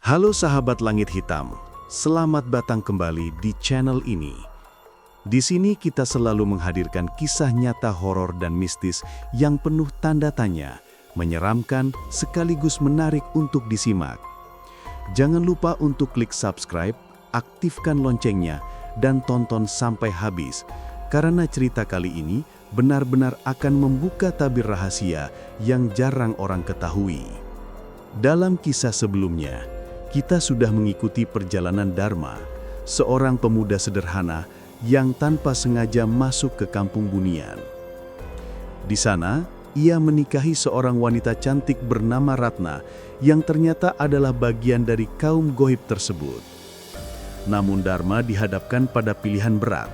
Halo sahabat Langit Hitam, selamat datang kembali di channel ini. Di sini kita selalu menghadirkan kisah nyata horor dan mistis yang penuh tanda tanya, menyeramkan sekaligus menarik untuk disimak. Jangan lupa untuk klik subscribe, aktifkan loncengnya, dan tonton sampai habis, karena cerita kali ini benar-benar akan membuka tabir rahasia yang jarang orang ketahui. Dalam kisah sebelumnya, kita sudah mengikuti perjalanan Dharma, seorang pemuda sederhana yang tanpa sengaja masuk ke kampung Bunian. Di sana, ia menikahi seorang wanita cantik bernama Ratna yang ternyata adalah bagian dari kaum goib tersebut. Namun Dharma dihadapkan pada pilihan berat.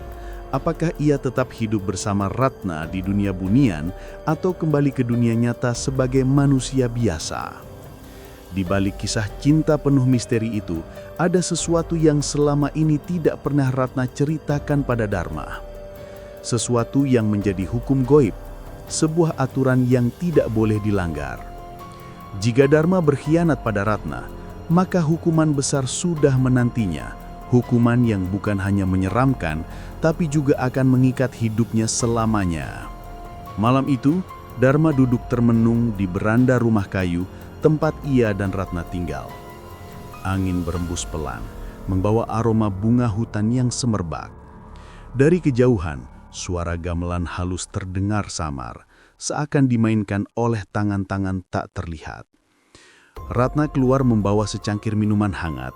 Apakah ia tetap hidup bersama Ratna di dunia Bunian atau kembali ke dunia nyata sebagai manusia biasa? Di balik kisah cinta penuh misteri itu, ada sesuatu yang selama ini tidak pernah Ratna ceritakan pada Dharma. Sesuatu yang menjadi hukum goib, sebuah aturan yang tidak boleh dilanggar. Jika Dharma berkhianat pada Ratna, maka hukuman besar sudah menantinya. Hukuman yang bukan hanya menyeramkan, tapi juga akan mengikat hidupnya selamanya. Malam itu, Dharma duduk termenung di beranda rumah kayu, tempat ia dan Ratna tinggal. Angin berembus pelan, membawa aroma bunga hutan yang semerbak. Dari kejauhan, suara gamelan halus terdengar samar, seakan dimainkan oleh tangan-tangan tak terlihat. Ratna keluar membawa secangkir minuman hangat,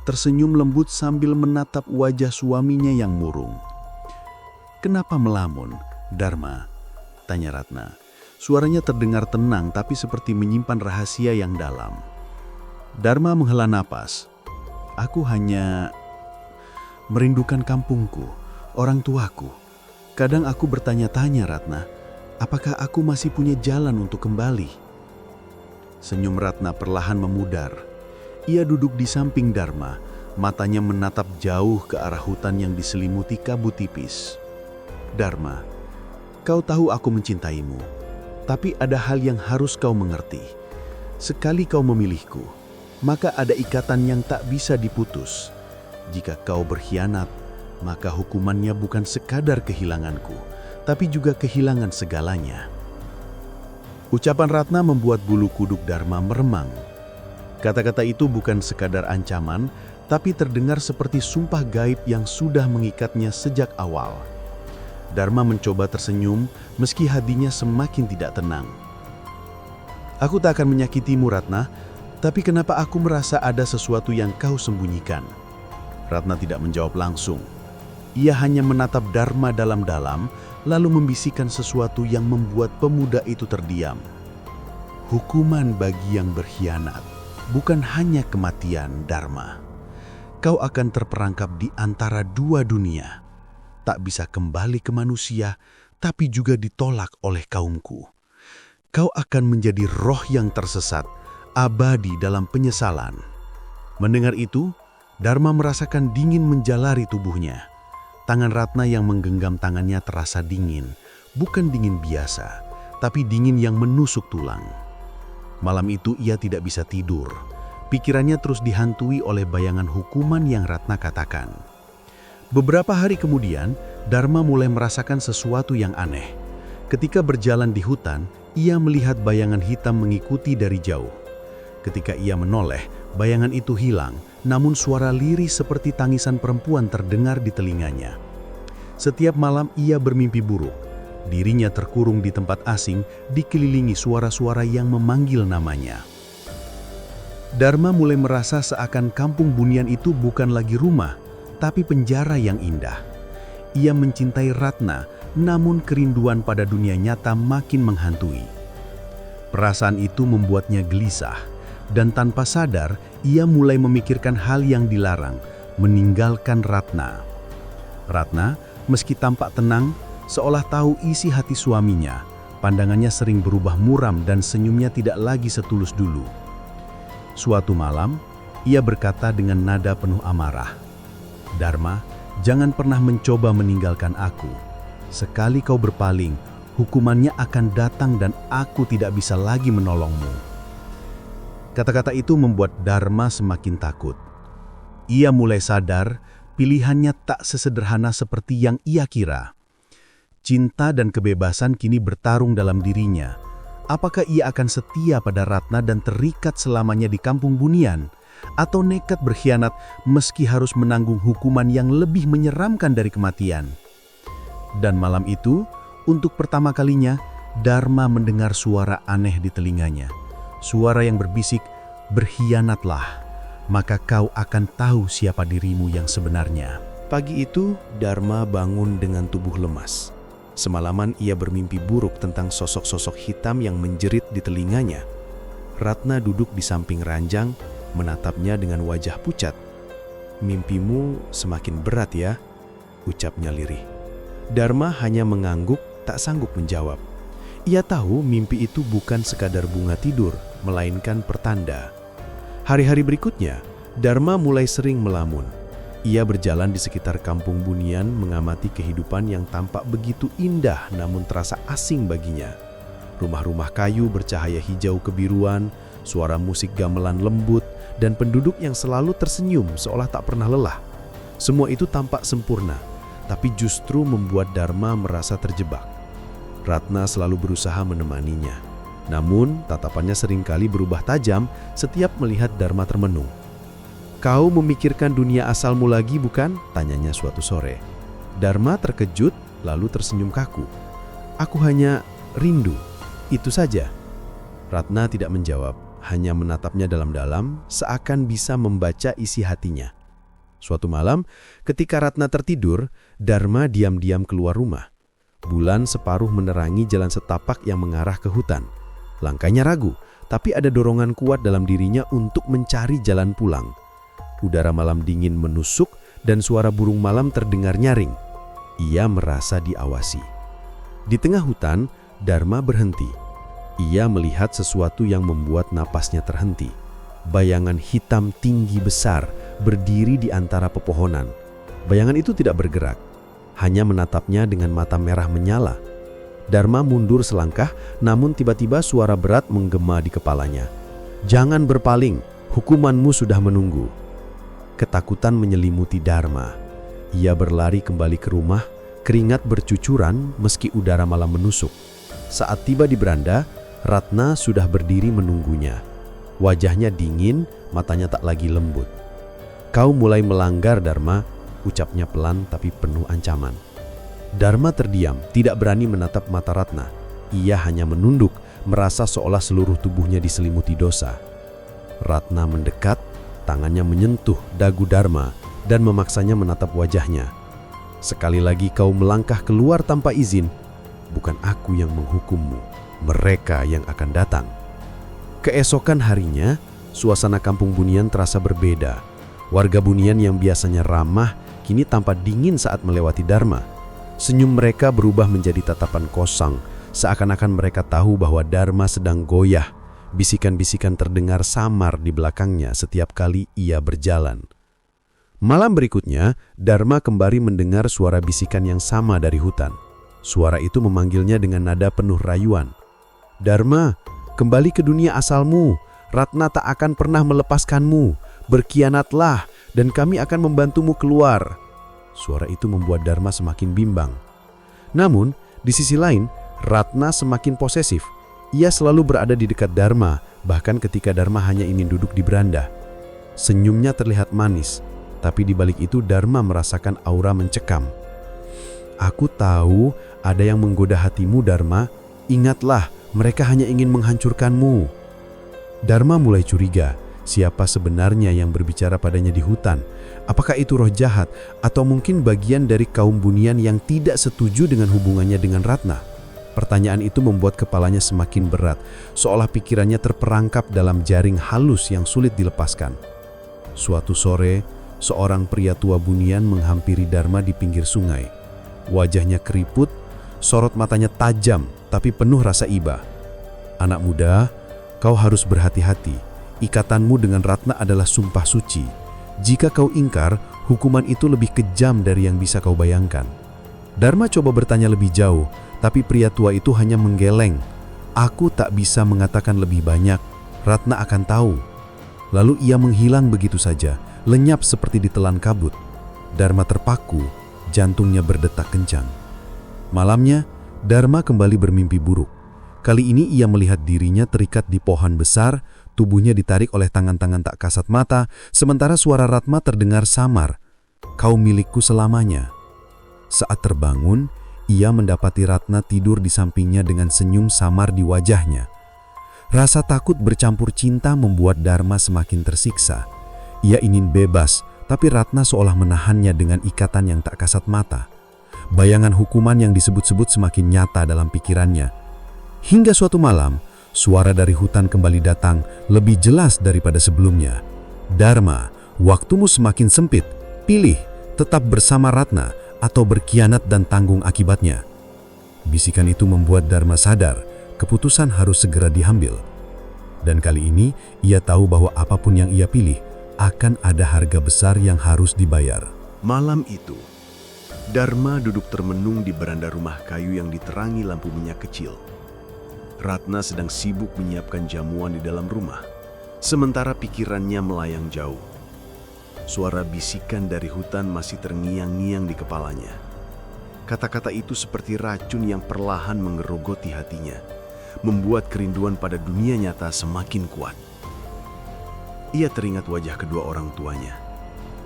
tersenyum lembut sambil menatap wajah suaminya yang murung. "Kenapa melamun, Dharma?" tanya Ratna. Suaranya terdengar tenang tapi seperti menyimpan rahasia yang dalam. Dharma menghela napas. "Aku hanya merindukan kampungku, orang tuaku. Kadang aku bertanya-tanya, Ratna, apakah aku masih punya jalan untuk kembali?" Senyum Ratna perlahan memudar. Ia duduk di samping Dharma, matanya menatap jauh ke arah hutan yang diselimuti kabut tipis. "Dharma, kau tahu aku mencintaimu. Tapi ada hal yang harus kau mengerti. Sekali kau memilihku, maka ada ikatan yang tak bisa diputus. Jika kau berkhianat, maka hukumannya bukan sekadar kehilanganku, tapi juga kehilangan segalanya." Ucapan Ratna membuat bulu kuduk Dharma meremang. Kata-kata itu bukan sekadar ancaman, tapi terdengar seperti sumpah gaib yang sudah mengikatnya sejak awal. Dharma mencoba tersenyum meski hatinya semakin tidak tenang. "Aku tak akan menyakitimu, Ratna, tapi kenapa aku merasa ada sesuatu yang kau sembunyikan?" Ratna tidak menjawab langsung. Ia hanya menatap Dharma dalam-dalam, lalu membisikkan sesuatu yang membuat pemuda itu terdiam. "Hukuman bagi yang berkhianat bukan hanya kematian, Dharma. Kau akan terperangkap di antara dua dunia. Tak bisa kembali ke manusia, tapi juga ditolak oleh kaumku. Kau akan menjadi roh yang tersesat, abadi dalam penyesalan." Mendengar itu, Dharma merasakan dingin menjalari tubuhnya. Tangan Ratna yang menggenggam tangannya terasa dingin, bukan dingin biasa, tapi dingin yang menusuk tulang. Malam itu ia tidak bisa tidur. Pikirannya terus dihantui oleh bayangan hukuman yang Ratna katakan. Beberapa hari kemudian, Dharma mulai merasakan sesuatu yang aneh. Ketika berjalan di hutan, ia melihat bayangan hitam mengikuti dari jauh. Ketika ia menoleh, bayangan itu hilang, namun suara lirih seperti tangisan perempuan terdengar di telinganya. Setiap malam ia bermimpi buruk. Dirinya terkurung di tempat asing, dikelilingi suara-suara yang memanggil namanya. Dharma mulai merasa seakan kampung Bunian itu bukan lagi rumah, tapi penjara yang indah. Ia mencintai Ratna, namun kerinduan pada dunia nyata makin menghantui. Perasaan itu membuatnya gelisah, dan tanpa sadar, ia mulai memikirkan hal yang dilarang, meninggalkan Ratna. Ratna, meski tampak tenang, seolah tahu isi hati suaminya. Pandangannya sering berubah muram dan senyumnya tidak lagi setulus dulu. Suatu malam, ia berkata dengan nada penuh amarah, "Dharma, jangan pernah mencoba meninggalkan aku. Sekali kau berpaling, hukumannya akan datang dan aku tidak bisa lagi menolongmu." Kata-kata itu membuat Dharma semakin takut. Ia mulai sadar pilihannya tak sesederhana seperti yang ia kira. Cinta dan kebebasan kini bertarung dalam dirinya. Apakah ia akan setia pada Ratna dan terikat selamanya di Kampung Bunian? Atau nekat berkhianat meski harus menanggung hukuman yang lebih menyeramkan dari kematian? Dan malam itu, untuk pertama kalinya, Dharma mendengar suara aneh di telinganya. Suara yang berbisik, "Berkhianatlah, maka kau akan tahu siapa dirimu yang sebenarnya." Pagi itu, Dharma bangun dengan tubuh lemas. Semalaman ia bermimpi buruk tentang sosok-sosok hitam yang menjerit di telinganya. Ratna duduk di samping ranjang, menatapnya dengan wajah pucat. "Mimpimu semakin berat ya," ucapnya lirih. Dharma hanya mengangguk, tak sanggup menjawab. Ia tahu mimpi itu bukan sekadar bunga tidur, melainkan pertanda. Hari-hari berikutnya, Dharma mulai sering melamun. Ia berjalan di sekitar Kampung Bunian mengamati kehidupan yang tampak begitu indah namun terasa asing baginya. Rumah-rumah kayu bercahaya hijau kebiruan, suara musik gamelan lembut, dan penduduk yang selalu tersenyum seolah tak pernah lelah. Semua itu tampak sempurna, tapi justru membuat Dharma merasa terjebak. Ratna selalu berusaha menemaninya. Namun, tatapannya seringkali berubah tajam setiap melihat Dharma termenung. "Kau memikirkan dunia asalmu lagi, bukan?" tanyanya suatu sore. Dharma terkejut lalu tersenyum kaku. "Aku hanya rindu, itu saja." Ratna tidak menjawab, hanya menatapnya dalam-dalam seakan bisa membaca isi hatinya. Suatu malam, ketika Ratna tertidur, Dharma diam-diam keluar rumah. Bulan separuh menerangi jalan setapak yang mengarah ke hutan. Langkahnya ragu, tapi ada dorongan kuat dalam dirinya untuk mencari jalan pulang. Udara malam dingin menusuk dan suara burung malam terdengar nyaring. Ia merasa diawasi. Di tengah hutan, Dharma berhenti. Ia melihat sesuatu yang membuat napasnya terhenti. Bayangan hitam tinggi besar berdiri di antara pepohonan. Bayangan itu tidak bergerak, hanya menatapnya dengan mata merah menyala. Dharma mundur selangkah, namun tiba-tiba suara berat menggema di kepalanya. "Jangan berpaling, hukumanmu sudah menunggu." Ketakutan menyelimuti Dharma. Ia berlari kembali ke rumah, keringat bercucuran meski udara malam menusuk. Saat tiba di beranda, Ratna sudah berdiri menunggunya. Wajahnya dingin, matanya tak lagi lembut. "Kau mulai melanggar, Dharma," ucapnya pelan tapi penuh ancaman. Dharma terdiam, tidak berani menatap mata Ratna. Ia hanya menunduk, merasa seolah seluruh tubuhnya diselimuti dosa. Ratna mendekat, tangannya menyentuh dagu Dharma dan memaksanya menatap wajahnya. "Sekali lagi kau melangkah keluar tanpa izin, bukan aku yang menghukummu, mereka yang akan datang." Keesokan harinya, suasana Kampung Bunian terasa berbeda. Warga Bunian yang biasanya ramah, kini tampak dingin saat melewati Dharma. Senyum mereka berubah menjadi tatapan kosong, seakan-akan mereka tahu bahwa Dharma sedang goyah. Bisikan-bisikan terdengar samar di belakangnya setiap kali ia berjalan. Malam berikutnya, Dharma kembali mendengar suara bisikan yang sama dari hutan. Suara itu memanggilnya dengan nada penuh rayuan. "Dharma, kembali ke dunia asalmu. Ratna tak akan pernah melepaskanmu. Berkhianatlah, dan kami akan membantumu keluar." Suara itu membuat Dharma semakin bimbang. Namun, di sisi lain, Ratna semakin posesif. Ia selalu berada di dekat Dharma, bahkan ketika Dharma hanya ingin duduk di beranda. Senyumnya terlihat manis, tapi di balik itu Dharma merasakan aura mencekam. "Aku tahu ada yang menggoda hatimu, Dharma. Ingatlah, mereka hanya ingin menghancurkanmu." Dharma mulai curiga, siapa sebenarnya yang berbicara padanya di hutan? Apakah itu roh jahat atau mungkin bagian dari kaum Bunian yang tidak setuju dengan hubungannya dengan Ratna? Pertanyaan itu membuat kepalanya semakin berat, seolah pikirannya terperangkap dalam jaring halus yang sulit dilepaskan. Suatu sore, seorang pria tua Bunian menghampiri Dharma di pinggir sungai. Wajahnya keriput, sorot matanya tajam tapi penuh rasa iba. "Anak muda, kau harus berhati-hati. Ikatanmu dengan Ratna adalah sumpah suci. Jika kau ingkar, hukuman itu lebih kejam dari yang bisa kau bayangkan." Dharma coba bertanya lebih jauh, tapi pria tua itu hanya menggeleng. "Aku tak bisa mengatakan lebih banyak. Ratna akan tahu. Lalu ia menghilang begitu saja, lenyap seperti ditelan kabut. Dharma terpaku, jantungnya berdetak kencang. Malamnya, Dharma kembali bermimpi buruk. Kali ini ia melihat dirinya terikat di pohon besar, tubuhnya ditarik oleh tangan-tangan tak kasat mata, sementara suara Ratna terdengar samar. "Kau milikku selamanya." Saat terbangun, ia mendapati Ratna tidur di sampingnya dengan senyum samar di wajahnya. Rasa takut bercampur cinta membuat Dharma semakin tersiksa. Ia ingin bebas, tapi Ratna seolah menahannya dengan ikatan yang tak kasat mata. Bayangan hukuman yang disebut-sebut semakin nyata dalam pikirannya. Hingga suatu malam, suara dari hutan kembali datang lebih jelas daripada sebelumnya. "Dharma, waktumu semakin sempit. Pilih, tetap bersama Ratna atau berkhianat dan tanggung akibatnya." Bisikan itu membuat Dharma sadar, keputusan harus segera diambil. Dan kali ini, ia tahu bahwa apapun yang ia pilih, akan ada harga besar yang harus dibayar. Malam itu, Dharma duduk termenung di beranda rumah kayu yang diterangi lampu minyak kecil. Ratna sedang sibuk menyiapkan jamuan di dalam rumah, sementara pikirannya melayang jauh. Suara bisikan dari hutan masih terngiang-ngiang di kepalanya. Kata-kata itu seperti racun yang perlahan mengerogoti hatinya, membuat kerinduan pada dunia nyata semakin kuat. Ia teringat wajah kedua orang tuanya,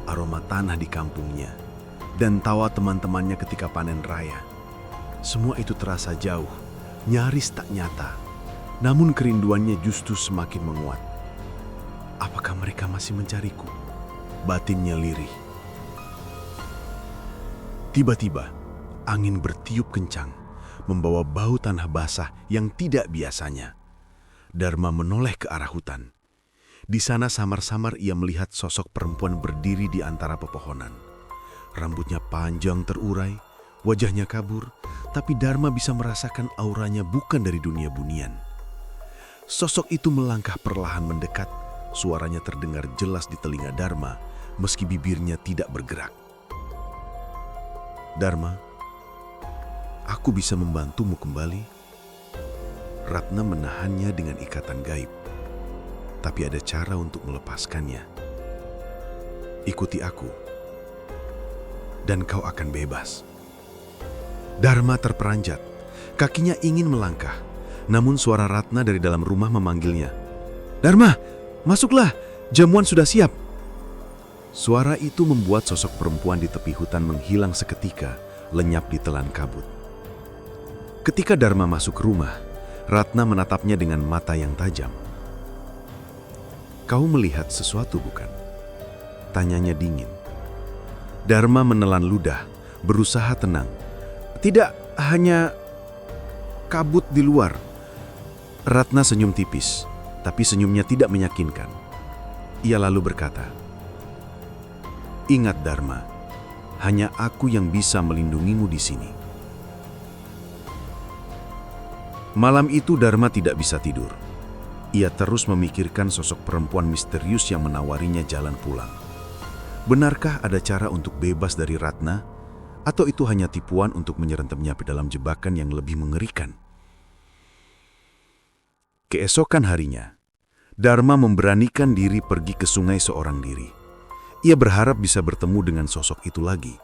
aroma tanah di kampungnya, dan tawa teman-temannya ketika panen raya. Semua itu terasa jauh, nyaris tak nyata, namun kerinduannya justru semakin menguat. Apakah mereka masih mencariku? Batinnya lirih. Tiba-tiba, angin bertiup kencang, membawa bau tanah basah yang tidak biasanya. Dharma menoleh ke arah hutan. Di sana samar-samar ia melihat sosok perempuan berdiri di antara pepohonan. Rambutnya panjang terurai, wajahnya kabur, tapi Dharma bisa merasakan auranya bukan dari dunia bunian. Sosok itu melangkah perlahan mendekat, suaranya terdengar jelas di telinga Dharma, meski bibirnya tidak bergerak. "Dharma, aku bisa membantumu kembali." Ratna menahannya dengan ikatan gaib, tapi ada cara untuk melepaskannya. "Ikuti aku, dan kau akan bebas." Dharma terperanjat, kakinya ingin melangkah, namun suara Ratna dari dalam rumah memanggilnya. "Dharma, masuklah, jamuan sudah siap." Suara itu membuat sosok perempuan di tepi hutan menghilang seketika, lenyap di telan kabut. Ketika Dharma masuk rumah, Ratna menatapnya dengan mata yang tajam. "Kau melihat sesuatu bukan?" tanyanya dingin. Dharma menelan ludah, berusaha tenang. "Tidak, hanya kabut di luar." Ratna senyum tipis, tapi senyumnya tidak meyakinkan. Ia lalu berkata, "Ingat Dharma, hanya aku yang bisa melindungimu di sini." Malam itu Dharma tidak bisa tidur. Ia terus memikirkan sosok perempuan misterius yang menawarinya jalan pulang. Benarkah ada cara untuk bebas dari Ratna? Atau itu hanya tipuan untuk menyerentapnya ke dalam jebakan yang lebih mengerikan? Keesokan harinya, Dharma memberanikan diri pergi ke sungai seorang diri. Ia berharap bisa bertemu dengan sosok itu lagi.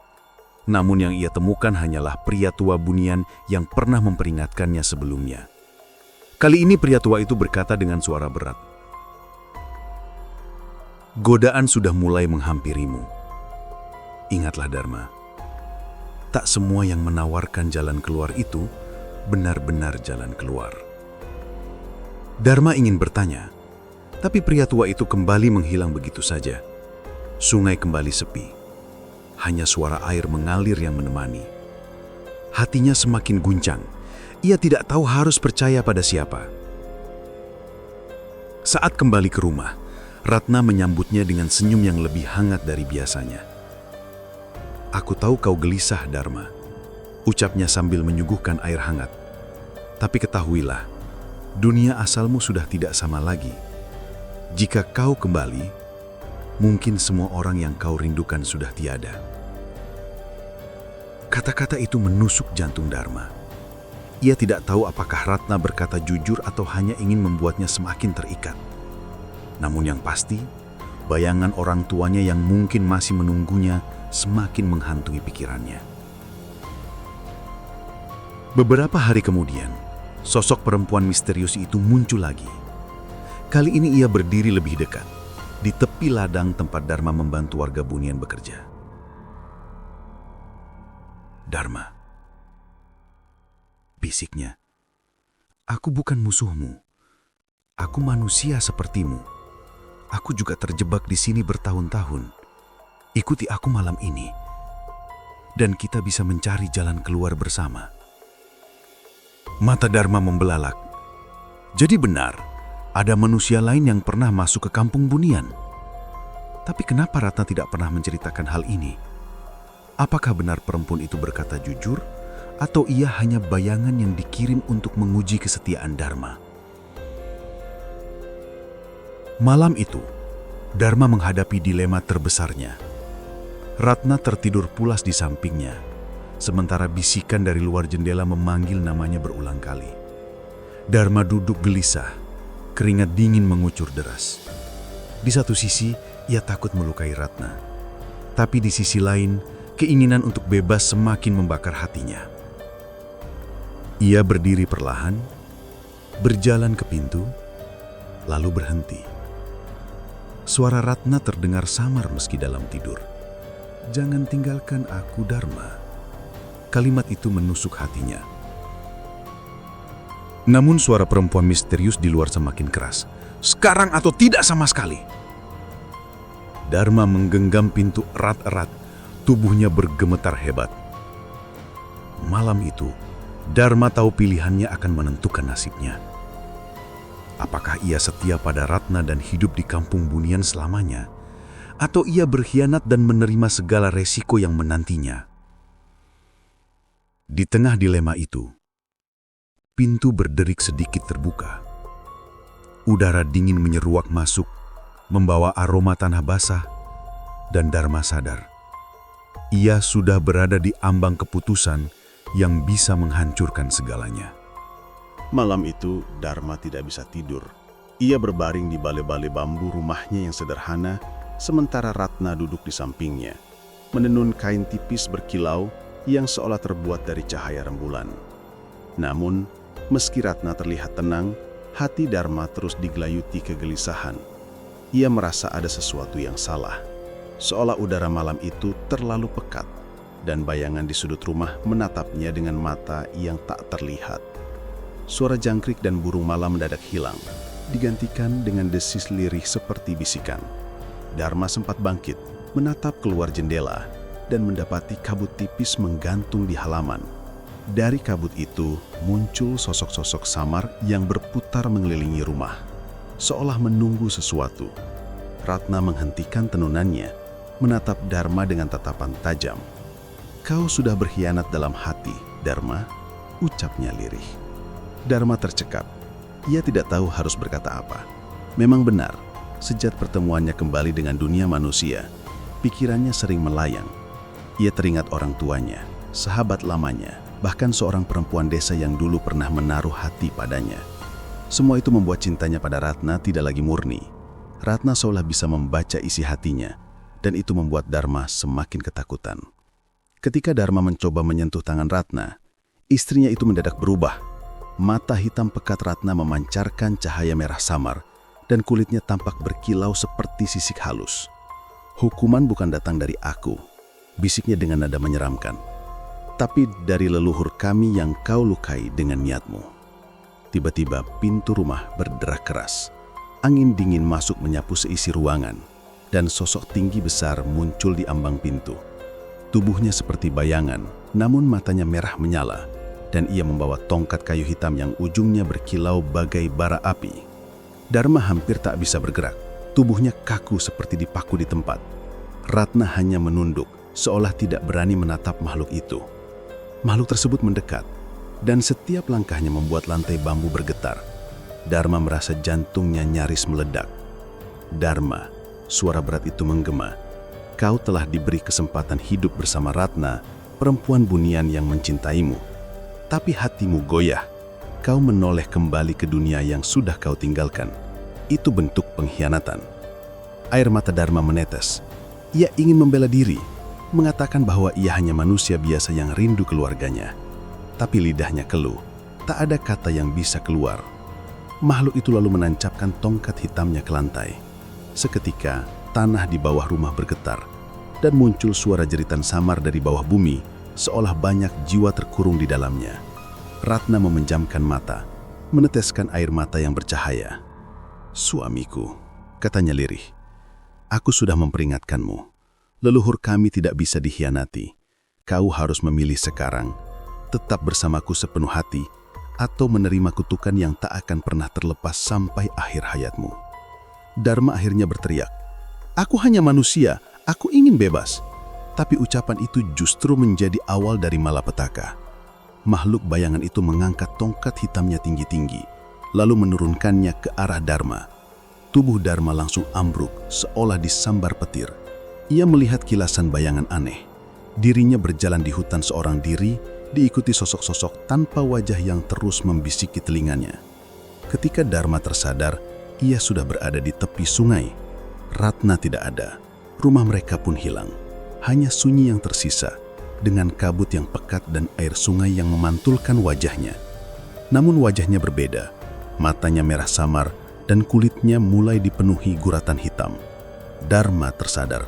Namun yang ia temukan hanyalah pria tua bunian yang pernah memperingatkannya sebelumnya. Kali ini pria tua itu berkata dengan suara berat, "Godaan sudah mulai menghampirimu. Ingatlah Dharma, tak semua yang menawarkan jalan keluar itu benar-benar jalan keluar." Dharma ingin bertanya, tapi pria tua itu kembali menghilang begitu saja. Sungai kembali sepi. Hanya suara air mengalir yang menemani. Hatinya semakin guncang. Ia tidak tahu harus percaya pada siapa. Saat kembali ke rumah, Ratna menyambutnya dengan senyum yang lebih hangat dari biasanya. "Aku tahu kau gelisah, Dharma," ucapnya sambil menyuguhkan air hangat. "Tapi ketahuilah, dunia asalmu sudah tidak sama lagi. Jika kau kembali, mungkin semua orang yang kau rindukan sudah tiada." Kata-kata itu menusuk jantung Dharma. Ia tidak tahu apakah Ratna berkata jujur atau hanya ingin membuatnya semakin terikat. Namun yang pasti, bayangan orang tuanya yang mungkin masih menunggunya semakin menghantui pikirannya. Beberapa hari kemudian, sosok perempuan misterius itu muncul lagi. Kali ini ia berdiri lebih dekat, di tepi ladang tempat Dharma membantu warga Bunian bekerja. "Dharma," bisiknya, "aku bukan musuhmu. Aku manusia sepertimu. Aku juga terjebak di sini bertahun-tahun. Ikuti aku malam ini, dan kita bisa mencari jalan keluar bersama." Mata Dharma membelalak. Jadi benar, ada manusia lain yang pernah masuk ke kampung Bunian. Tapi kenapa Ratna tidak pernah menceritakan hal ini? Apakah benar perempuan itu berkata jujur, atau ia hanya bayangan yang dikirim untuk menguji kesetiaan Dharma? Malam itu, Dharma menghadapi dilema terbesarnya. Ratna tertidur pulas di sampingnya, sementara bisikan dari luar jendela memanggil namanya berulang kali. Dharma duduk gelisah, keringat dingin mengucur deras. Di satu sisi, ia takut melukai Ratna. Tapi di sisi lain, keinginan untuk bebas semakin membakar hatinya. Ia berdiri perlahan, berjalan ke pintu, lalu berhenti. Suara Ratna terdengar samar meski dalam tidur. "Jangan tinggalkan aku, Dharma." Kalimat itu menusuk hatinya. Namun suara perempuan misterius di luar semakin keras. "Sekarang atau tidak sama sekali." Dharma menggenggam pintu erat-erat, tubuhnya bergemetar hebat. Malam itu, Dharma tahu pilihannya akan menentukan nasibnya. Apakah ia setia pada Ratna dan hidup di kampung Bunian selamanya? Atau ia berkhianat dan menerima segala resiko yang menantinya? Di tengah dilema itu, pintu berderik sedikit terbuka. Udara dingin menyeruak masuk, membawa aroma tanah basah, dan Dharma sadar. Ia sudah berada di ambang keputusan yang bisa menghancurkan segalanya. Malam itu, Dharma tidak bisa tidur. Ia berbaring di bale-bale bambu rumahnya yang sederhana, sementara Ratna duduk di sampingnya, menenun kain tipis berkilau yang seolah terbuat dari cahaya rembulan. Namun, meski Ratna terlihat tenang, hati Dharma terus digelayuti kegelisahan. Ia merasa ada sesuatu yang salah, seolah udara malam itu terlalu pekat, dan bayangan di sudut rumah menatapnya dengan mata yang tak terlihat. Suara jangkrik dan burung malam mendadak hilang, digantikan dengan desis lirih seperti bisikan. Dharma sempat bangkit, menatap keluar jendela, dan mendapati kabut tipis menggantung di halaman. Dari kabut itu muncul sosok-sosok samar yang berputar mengelilingi rumah, seolah menunggu sesuatu. Ratna menghentikan tenunannya, menatap Dharma dengan tatapan tajam. "Kau sudah berkhianat dalam hati, Dharma," ucapnya lirih. Dharma tercekap. Ia tidak tahu harus berkata apa. Memang benar, sejak pertemuannya kembali dengan dunia manusia, pikirannya sering melayang. Ia teringat orang tuanya, sahabat lamanya, bahkan seorang perempuan desa yang dulu pernah menaruh hati padanya. Semua itu membuat cintanya pada Ratna tidak lagi murni. Ratna seolah bisa membaca isi hatinya, dan itu membuat Dharma semakin ketakutan. Ketika Dharma mencoba menyentuh tangan Ratna, istrinya itu mendadak berubah. Mata hitam pekat Ratna memancarkan cahaya merah samar, dan kulitnya tampak berkilau seperti sisik halus. "Hukuman bukan datang dari aku," bisiknya dengan nada menyeramkan, "tapi dari leluhur kami yang kau lukai dengan niatmu." Tiba-tiba pintu rumah berderak keras. Angin dingin masuk menyapu seisi ruangan, dan sosok tinggi besar muncul di ambang pintu. Tubuhnya seperti bayangan, namun matanya merah menyala, dan ia membawa tongkat kayu hitam yang ujungnya berkilau bagai bara api. Dharma hampir tak bisa bergerak, tubuhnya kaku seperti dipaku di tempat. Ratna hanya menunduk, seolah tidak berani menatap makhluk itu. Makhluk tersebut mendekat, dan setiap langkahnya membuat lantai bambu bergetar. Dharma merasa jantungnya nyaris meledak. "Dharma," suara berat itu menggema, "kau telah diberi kesempatan hidup bersama Ratna, perempuan Bunian yang mencintaimu. Tapi hatimu goyah. Kau menoleh kembali ke dunia yang sudah kau tinggalkan. itu bentuk pengkhianatan. Air mata Dharma menetes. Ia ingin membela diri, mengatakan bahwa ia hanya manusia biasa yang rindu keluarganya. Tapi lidahnya keluh, tak ada kata yang bisa keluar. Makhluk itu lalu menancapkan tongkat hitamnya ke lantai. Seketika, tanah di bawah rumah bergetar, dan muncul suara jeritan samar dari bawah bumi, seolah banyak jiwa terkurung di dalamnya. Ratna memejamkan mata, meneteskan air mata yang bercahaya. "Suamiku," katanya lirih, "aku sudah memperingatkanmu. Leluhur kami tidak bisa dikhianati. Kau harus memilih sekarang, tetap bersamaku sepenuh hati, atau menerima kutukan yang tak akan pernah terlepas sampai akhir hayatmu." Dharma akhirnya berteriak, "Aku hanya manusia, aku ingin bebas." Tapi ucapan itu justru menjadi awal dari malapetaka. Makhluk bayangan itu mengangkat tongkat hitamnya tinggi-tinggi, lalu menurunkannya ke arah Dharma. Tubuh Dharma langsung ambruk, seolah disambar petir. Ia melihat kilasan bayangan aneh. Dirinya berjalan di hutan seorang diri, diikuti sosok-sosok tanpa wajah yang terus membisiki telinganya. Ketika Dharma tersadar, ia sudah berada di tepi sungai. Ratna tidak ada. Rumah mereka pun hilang. Hanya sunyi yang tersisa, dengan kabut yang pekat dan air sungai yang memantulkan wajahnya. Namun wajahnya berbeda. Matanya merah samar dan kulitnya mulai dipenuhi guratan hitam. Dharma tersadar.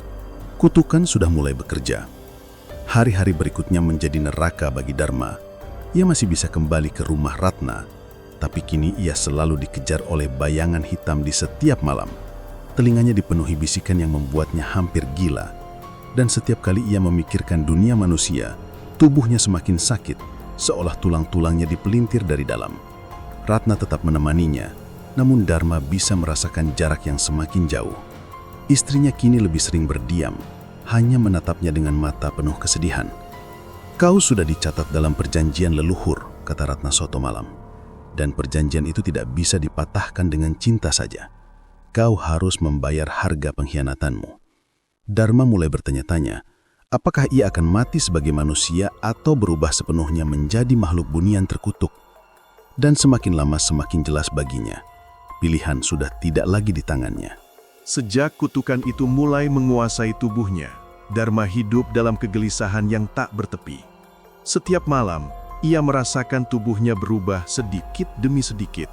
Kutukan sudah mulai bekerja. Hari-hari berikutnya menjadi neraka bagi Dharma. Ia masih bisa kembali ke rumah Ratna, tapi kini ia selalu dikejar oleh bayangan hitam di setiap malam. Telinganya dipenuhi bisikan yang membuatnya hampir gila. Dan setiap kali ia memikirkan dunia manusia, tubuhnya semakin sakit, seolah tulang-tulangnya dipelintir dari dalam. Ratna tetap menemaninya, namun Dharma bisa merasakan jarak yang semakin jauh. Istrinya kini lebih sering berdiam, hanya menatapnya dengan mata penuh kesedihan. "Kau sudah dicatat dalam perjanjian leluhur," kata Ratna suatu malam. "Dan perjanjian itu tidak bisa dipatahkan dengan cinta saja. Kau harus membayar harga pengkhianatanmu." Dharma mulai bertanya-tanya, apakah ia akan mati sebagai manusia atau berubah sepenuhnya menjadi makhluk bunian terkutuk? Dan semakin lama semakin jelas baginya, pilihan sudah tidak lagi di tangannya. Sejak kutukan itu mulai menguasai tubuhnya, Dharma hidup dalam kegelisahan yang tak bertepi. Setiap malam, ia merasakan tubuhnya berubah sedikit demi sedikit.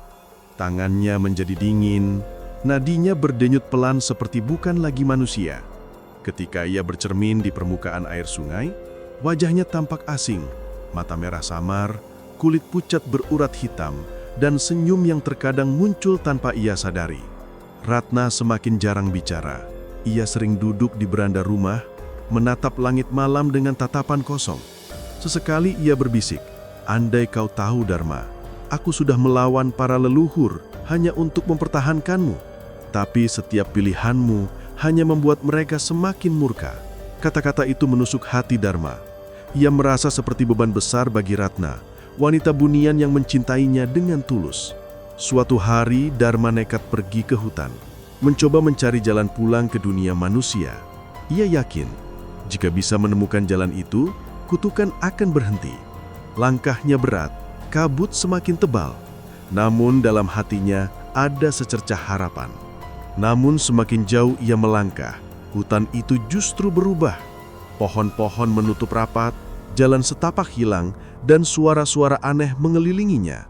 Tangannya menjadi dingin, nadinya berdenyut pelan seperti bukan lagi manusia. Ketika ia bercermin di permukaan air sungai, wajahnya tampak asing, mata merah samar, kulit pucat berurat hitam, dan senyum yang terkadang muncul tanpa ia sadari. Ratna semakin jarang bicara. Ia sering duduk di beranda rumah, menatap langit malam dengan tatapan kosong. Sesekali ia berbisik, "Andai kau tahu Dharma, aku sudah melawan para leluhur hanya untuk mempertahankanmu. Tapi setiap pilihanmu hanya membuat mereka semakin murka." Kata-kata itu menusuk hati Dharma. Ia merasa seperti beban besar bagi Ratna, wanita bunian yang mencintainya dengan tulus. Suatu hari, Dharma nekat pergi ke hutan, mencoba mencari jalan pulang ke dunia manusia. Ia yakin, jika bisa menemukan jalan itu, kutukan akan berhenti. Langkahnya berat, kabut semakin tebal. Namun dalam hatinya ada secercah harapan. Namun semakin jauh ia melangkah, hutan itu justru berubah. Pohon-pohon menutup rapat, jalan setapak hilang, dan suara-suara aneh mengelilinginya.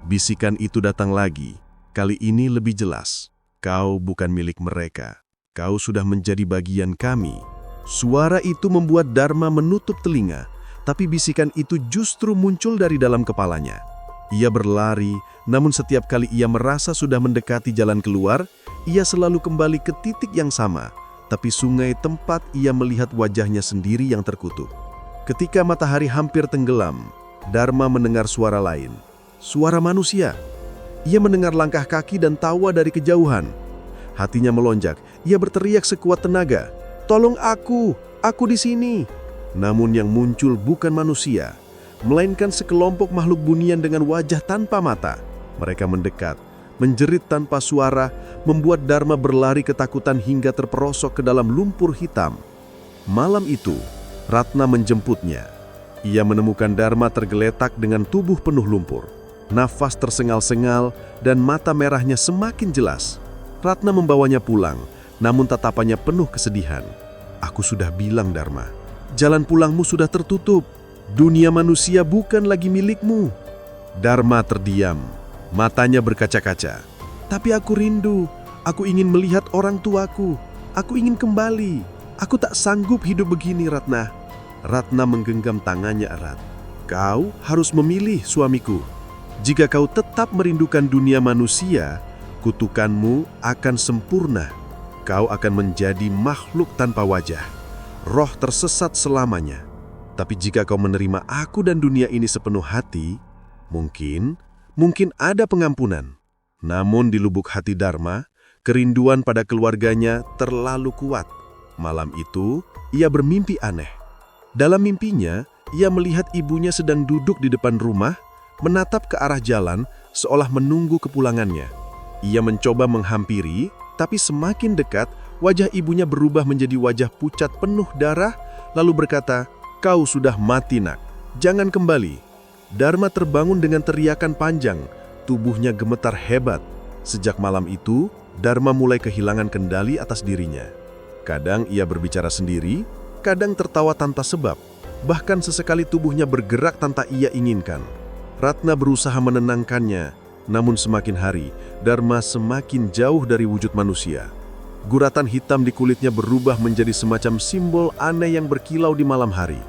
Bisikan itu datang lagi, kali ini lebih jelas. "Kau bukan milik mereka, kau sudah menjadi bagian kami." Suara itu membuat Dharma menutup telinga, tapi bisikan itu justru muncul dari dalam kepalanya. Ia berlari, namun setiap kali ia merasa sudah mendekati jalan keluar, ia selalu kembali ke titik yang sama, tapi sungai tempat ia melihat wajahnya sendiri yang terkutuk. Ketika matahari hampir tenggelam, Dharma mendengar suara lain. Suara manusia. Ia mendengar langkah kaki dan tawa dari kejauhan. Hatinya melonjak. Ia berteriak sekuat tenaga, "Tolong aku di sini." Namun yang muncul bukan manusia, melainkan sekelompok makhluk bunian dengan wajah tanpa mata. Mereka mendekat, menjerit tanpa suara, membuat Dharma berlari ketakutan hingga terperosok ke dalam lumpur hitam. Malam itu, Ratna menjemputnya. Ia menemukan Dharma tergeletak dengan tubuh penuh lumpur. Nafas tersengal-sengal dan mata merahnya semakin jelas. Ratna membawanya pulang, namun tatapannya penuh kesedihan. "Aku sudah bilang, Dharma, jalan pulangmu sudah tertutup. Dunia manusia bukan lagi milikmu." Dharma terdiam, matanya berkaca-kaca. "Tapi aku rindu, aku ingin melihat orang tuaku. Aku ingin kembali. Aku tak sanggup hidup begini, Ratna." Ratna menggenggam tangannya erat. "Kau harus memilih, suamiku. Jika kau tetap merindukan dunia manusia, kutukanmu akan sempurna. Kau akan menjadi makhluk tanpa wajah, roh tersesat selamanya. Tapi jika kau menerima aku dan dunia ini sepenuh hati, mungkin ada pengampunan." Namun di lubuk hati Dharma, kerinduan pada keluarganya terlalu kuat. Malam itu, ia bermimpi aneh. Dalam mimpinya, ia melihat ibunya sedang duduk di depan rumah, menatap ke arah jalan seolah menunggu kepulangannya. Ia mencoba menghampiri, tapi semakin dekat, wajah ibunya berubah menjadi wajah pucat penuh darah, lalu berkata, "Kau sudah mati, nak. Jangan kembali." Dharma terbangun dengan teriakan panjang, tubuhnya gemetar hebat. Sejak malam itu, Dharma mulai kehilangan kendali atas dirinya. Kadang ia berbicara sendiri, kadang tertawa tanpa sebab, bahkan sesekali tubuhnya bergerak tanpa ia inginkan. Ratna berusaha menenangkannya, namun semakin hari, Dharma semakin jauh dari wujud manusia. Guratan hitam di kulitnya berubah menjadi semacam simbol aneh yang berkilau di malam hari.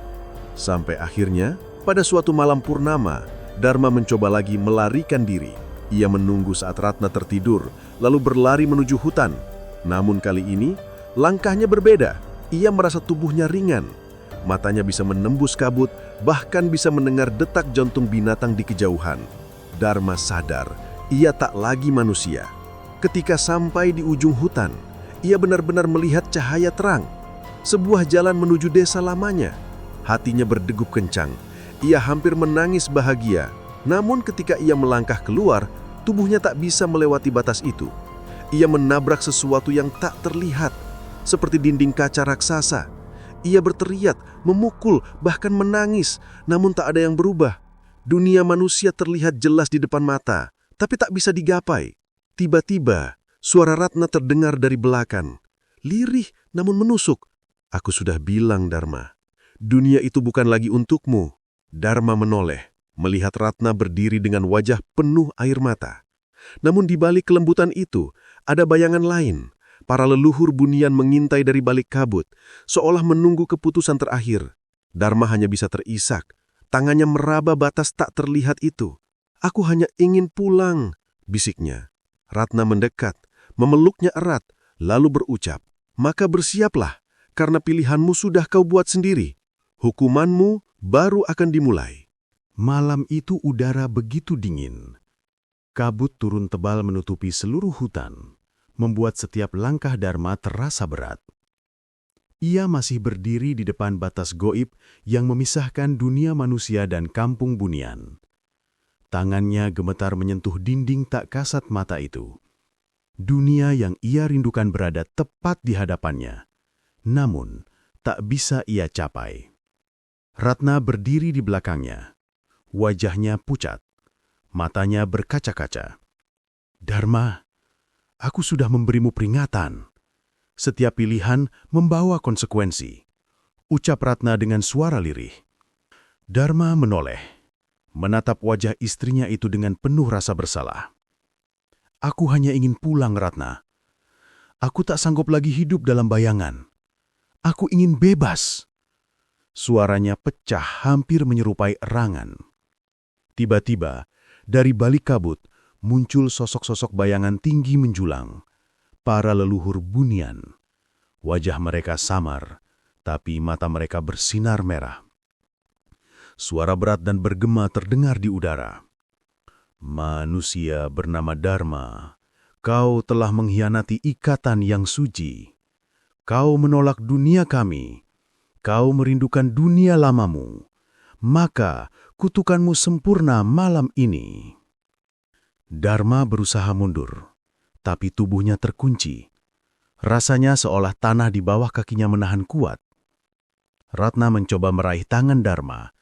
Sampai akhirnya, pada suatu malam purnama, Dharma mencoba lagi melarikan diri. Ia menunggu saat Ratna tertidur, lalu berlari menuju hutan. Namun kali ini, langkahnya berbeda. Ia merasa tubuhnya ringan. Matanya bisa menembus kabut, bahkan bisa mendengar detak jantung binatang di kejauhan. Dharma sadar, ia tak lagi manusia. Ketika sampai di ujung hutan, ia benar-benar melihat cahaya terang. Sebuah jalan menuju desa lamanya. Hatinya berdegup kencang. Ia hampir menangis bahagia. Namun ketika ia melangkah keluar, tubuhnya tak bisa melewati batas itu. Ia menabrak sesuatu yang tak terlihat, seperti dinding kaca raksasa. Ia berteriak, memukul, bahkan menangis, namun tak ada yang berubah. Dunia manusia terlihat jelas di depan mata, tapi tak bisa digapai. Tiba-tiba, suara Ratna terdengar dari belakang. Lirih namun menusuk. "Aku sudah bilang, Dharma, dunia itu bukan lagi untukmu." Dharma menoleh, melihat Ratna berdiri dengan wajah penuh air mata. Namun di balik kelembutan itu, ada bayangan lain. Para leluhur bunian mengintai dari balik kabut, seolah menunggu keputusan terakhir. Dharma hanya bisa terisak. Tangannya meraba batas tak terlihat itu. "Aku hanya ingin pulang," bisiknya. Ratna mendekat, memeluknya erat, lalu berucap, "Maka bersiaplah, karena pilihanmu sudah kau buat sendiri. Hukumanmu baru akan dimulai." Malam itu udara begitu dingin. Kabut turun tebal menutupi seluruh hutan, membuat setiap langkah Dharma terasa berat. Ia masih berdiri di depan batas goib yang memisahkan dunia manusia dan kampung bunian. Tangannya gemetar menyentuh dinding tak kasat mata itu. Dunia yang ia rindukan berada tepat di hadapannya, namun tak bisa ia capai. Ratna berdiri di belakangnya. Wajahnya pucat, matanya berkaca-kaca. "Dharma, aku sudah memberimu peringatan. Setiap pilihan membawa konsekuensi," ucap Ratna dengan suara lirih. Dharma menoleh, menatap wajah istrinya itu dengan penuh rasa bersalah. "Aku hanya ingin pulang, Ratna. Aku tak sanggup lagi hidup dalam bayangan. Aku ingin bebas." Suaranya pecah hampir menyerupai erangan. Tiba-tiba, dari balik kabut, muncul sosok-sosok bayangan tinggi menjulang. Para leluhur bunian. Wajah mereka samar, tapi mata mereka bersinar merah. Suara berat dan bergema terdengar di udara. "Manusia bernama Dharma, kau telah mengkhianati ikatan yang suci. Kau menolak dunia kami. Kau merindukan dunia lamamu. Maka kutukanmu sempurna malam ini." Dharma berusaha mundur, tapi tubuhnya terkunci. Rasanya seolah tanah di bawah kakinya menahan kuat. Ratna mencoba meraih tangan Dharma,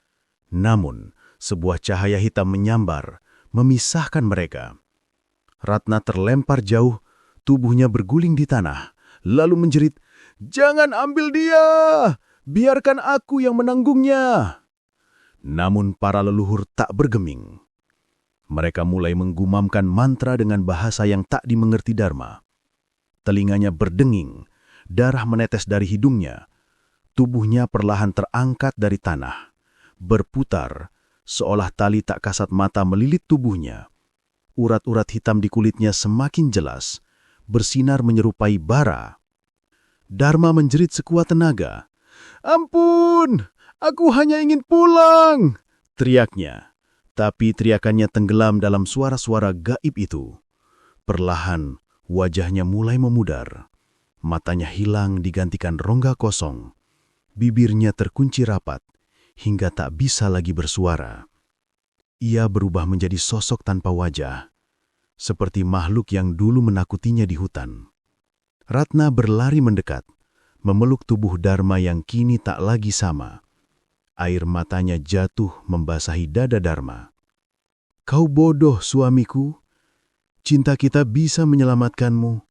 namun sebuah cahaya hitam menyambar, memisahkan mereka. Ratna terlempar jauh, Tubuhnya berguling di tanah, lalu menjerit, "Jangan ambil dia! Biarkan aku yang menanggungnya!" Namun para leluhur tak bergeming. Mereka mulai menggumamkan mantra dengan bahasa yang tak dimengerti Dharma. Telinganya berdenging, darah menetes dari hidungnya. Tubuhnya perlahan terangkat dari tanah, berputar, seolah tali tak kasat mata melilit tubuhnya. Urat-urat hitam di kulitnya semakin jelas, bersinar menyerupai bara. Dharma menjerit sekuat tenaga. "Ampun, aku hanya ingin pulang!" teriaknya. Tapi teriakannya tenggelam dalam suara-suara gaib itu. Perlahan, wajahnya mulai memudar. Matanya hilang digantikan rongga kosong. Bibirnya terkunci rapat, hingga tak bisa lagi bersuara. Ia berubah menjadi sosok tanpa wajah, seperti makhluk yang dulu menakutinya di hutan. Ratna berlari mendekat, memeluk tubuh Dharma yang kini tak lagi sama. Air matanya jatuh membasahi dada Dharma. "Kau bodoh, suamiku. Cinta kita bisa menyelamatkanmu,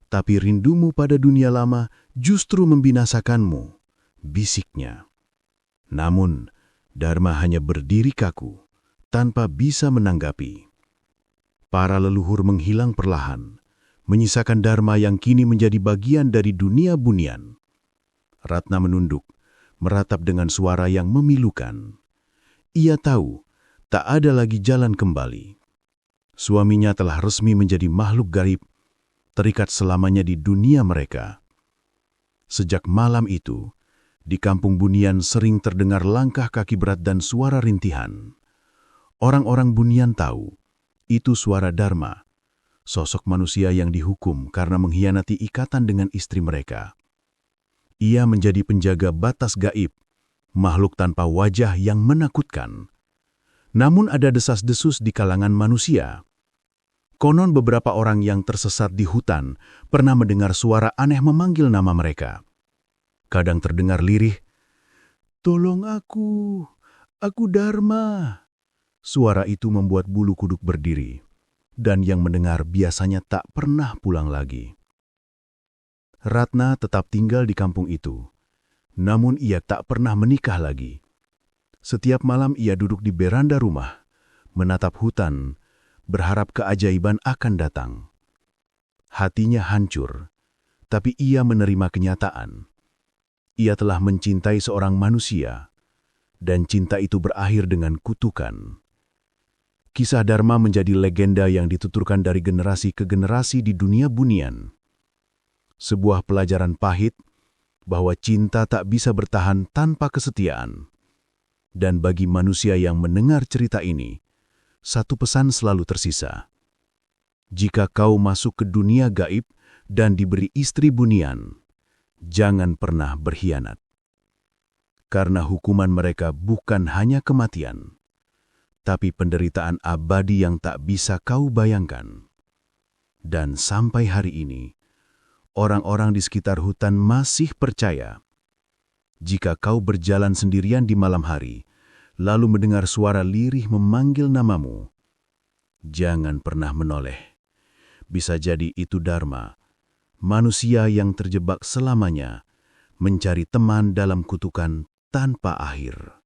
tapi rindumu pada dunia lama justru membinasakanmu," bisiknya. Namun, Dharma hanya berdiri kaku, tanpa bisa menanggapi. Para leluhur menghilang perlahan, menyisakan Dharma yang kini menjadi bagian dari dunia bunian. Ratna menunduk, meratap dengan suara yang memilukan. Ia tahu, tak ada lagi jalan kembali. Suaminya telah resmi menjadi makhluk gaib, terikat selamanya di dunia mereka. Sejak malam itu, di kampung Bunian sering terdengar langkah kaki berat dan suara rintihan. Orang-orang Bunian tahu, itu suara Dharma, sosok manusia yang dihukum karena mengkhianati ikatan dengan istri mereka. Ia menjadi penjaga batas gaib, makhluk tanpa wajah yang menakutkan. Namun ada desas-desus di kalangan manusia. Konon beberapa orang yang tersesat di hutan pernah mendengar suara aneh memanggil nama mereka. Kadang terdengar lirih, "Tolong aku Dharma." Suara itu membuat bulu kuduk berdiri, dan yang mendengar biasanya tak pernah pulang lagi. Ratna tetap tinggal di kampung itu, namun ia tak pernah menikah lagi. Setiap malam ia duduk di beranda rumah, menatap hutan, berharap keajaiban akan datang. Hatinya hancur, tapi ia menerima kenyataan. Ia telah mencintai seorang manusia, dan cinta itu berakhir dengan kutukan. Kisah Dharma menjadi legenda yang dituturkan dari generasi ke generasi di dunia bunian. Sebuah pelajaran pahit bahwa cinta tak bisa bertahan tanpa kesetiaan. Dan bagi manusia yang mendengar cerita ini, satu pesan selalu tersisa. Jika kau masuk ke dunia gaib dan diberi istri bunian, jangan pernah berkhianat. Karena hukuman mereka bukan hanya kematian, tapi penderitaan abadi yang tak bisa kau bayangkan. Dan sampai hari ini, orang-orang di sekitar hutan masih percaya. Jika kau berjalan sendirian di malam hari, lalu mendengar suara lirih memanggil namamu, jangan pernah menoleh. Bisa jadi itu Dharma, manusia yang terjebak selamanya, mencari teman dalam kutukan tanpa akhir.